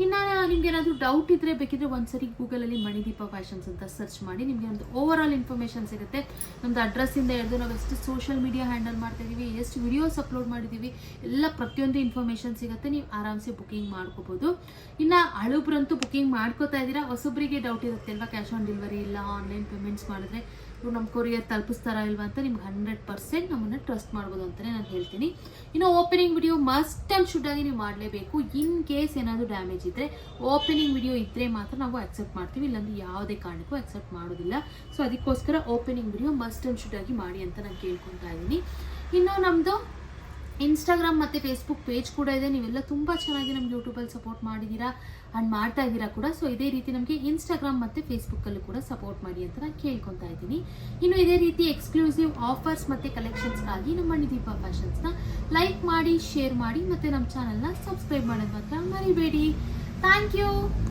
ಇನ್ನು ನಿಮ್ಗೆ ಏನಾದರೂ ಡೌಟ್ ಇದ್ರೆ ಬೇಕಿದ್ರೆ ಒಂದ್ಸರಿ ಗೂಗಲಲ್ಲಿ ಮಣಿದೀಪ ಫ್ಯಾಷನ್ಸ್ ಅಂತ ಸರ್ಚ್ ಮಾಡಿ, ನಿಮಗೆ ಒಂದು ಓವರ್ ಆಲ್ ಇನ್ಫಾರ್ಮೇಷನ್ ಸಿಗುತ್ತೆ. ನಮ್ದು ಅಡ್ರೆಸ್ಸಿಂದ ಹಿಡಿದು ನಾವು ಎಷ್ಟು ಸೋಷಿಯಲ್ ಮೀಡಿಯಾ ಹ್ಯಾಂಡಲ್ ಮಾಡ್ತಾ ಇದೀವಿ, ಎಷ್ಟು ವಿಡಿಯೋಸ್ ಅಪ್ಲೋಡ್ ಮಾಡಿದ್ದೀವಿ, ಎಲ್ಲ ಪ್ರತಿಯೊಂದು ಇನ್ಫಾರ್ಮೇಷನ್ ಸಿಗುತ್ತೆ. ನೀವು ಆರಾಮ್ಸೆ ಬುಕಿಂಗ್ ಮಾಡ್ಕೋಬಹುದು. ಇನ್ನು ಹಳಬ್ರಂತೂ ಬುಕಿಂಗ್ ಮಾಡ್ಕೋತಾ ಇದ್ದೀರಾ, ಹೊಸೊಬ್ಬರಿಗೆ ಡೌಟ್ ಇರುತ್ತೆ ಅಲ್ವಾ, ಕ್ಯಾಶ್ ಆನ್ ಡೆಲಿವರಿ ಇಲ್ಲ, ಆನ್ಲೈನ್ ಪೇಮೆಂಟ್ಸ್ ಮಾಡಿದ್ರೆ ನಮ್ಮ ಕೊರಿಯರ್ ತಲುಪಿಸ್ತಾರಾ ಇಲ್ವಾ ಅಂತ. ನಿಮ್ಗೆ 100% ನಮ್ಮನ್ನು ಟ್ರಸ್ಟ್ ಮಾಡ್ಬೋದು ಅಂತಲೇ ನಾನು ಹೇಳ್ತೀನಿ. ಇನ್ನು opening video must and should ಆಗಿ ನೀವು ಮಾಡಲೇಬೇಕು. ಇನ್ ಕೇಸ್ ಏನಾದರೂ ಡ್ಯಾಮೇಜ್ ಇದ್ದರೆ ಓಪನಿಂಗ್ ವಿಡಿಯೋ ಇದ್ದರೆ ಮಾತ್ರ ನಾವು ಅಕ್ಸೆಪ್ಟ್ ಮಾಡ್ತೀವಿ, ಇಲ್ಲಾಂದ್ರೆ ಯಾವುದೇ ಕಾರಣಕ್ಕೂ ಅಕ್ಸೆಪ್ಟ್ ಮಾಡೋದಿಲ್ಲ. ಸೊ ಅದಕ್ಕೋಸ್ಕರ opening video must and should ಆಗಿ ಮಾಡಿ ಅಂತ ನಾನು ಕೇಳ್ಕೊತಾ ಇದ್ದೀನಿ. ಇನ್ನು ನಮ್ಮದು ಇನ್ಸ್ಟಾಗ್ರಾಮ್ ಮತ್ತು ಫೇಸ್ಬುಕ್ ಪೇಜ್ ಕೂಡ ಇದೆ. ನೀವೆಲ್ಲ ತುಂಬ ಚೆನ್ನಾಗಿ ನಮ್ಗೆ ಯೂಟ್ಯೂಬಲ್ಲಿ ಸಪೋರ್ಟ್ ಮಾಡಿದ್ದೀರಾ ಆ್ಯಂಡ್ ಮಾಡ್ತಾ ಇದ್ದೀರಾ ಕೂಡ. ಸೊ ಇದೇ ರೀತಿ ನಮಗೆ ಇನ್ಸ್ಟಾಗ್ರಾಮ್ ಮತ್ತು ಫೇಸ್ಬುಕ್ಕಲ್ಲೂ ಕೂಡ ಸಪೋರ್ಟ್ ಮಾಡಿ ಅಂತ ನಾನು ಕೇಳ್ಕೊತಾ ಇದ್ದೀನಿ. ಇನ್ನು ಇದೇ ರೀತಿ ಎಕ್ಸ್ಕ್ಲೂಸಿವ್ ಆಫರ್ಸ್ ಮತ್ತು ಕಲೆಕ್ಷನ್ಸ್ಗಾಗಿ ನಮ್ಮ ಮಣಿದೀಪ ಫ್ಯಾಷನ್ಸ್ನ ಲೈಕ್ ಮಾಡಿ, ಶೇರ್ ಮಾಡಿ, ಮತ್ತು ನಮ್ಮ ಚಾನಲ್ನ ಸಬ್ಸ್ಕ್ರೈಬ್ ಮಾಡೋದು ಮಾತ್ರ ಮರಿಬೇಡಿ. Thank you.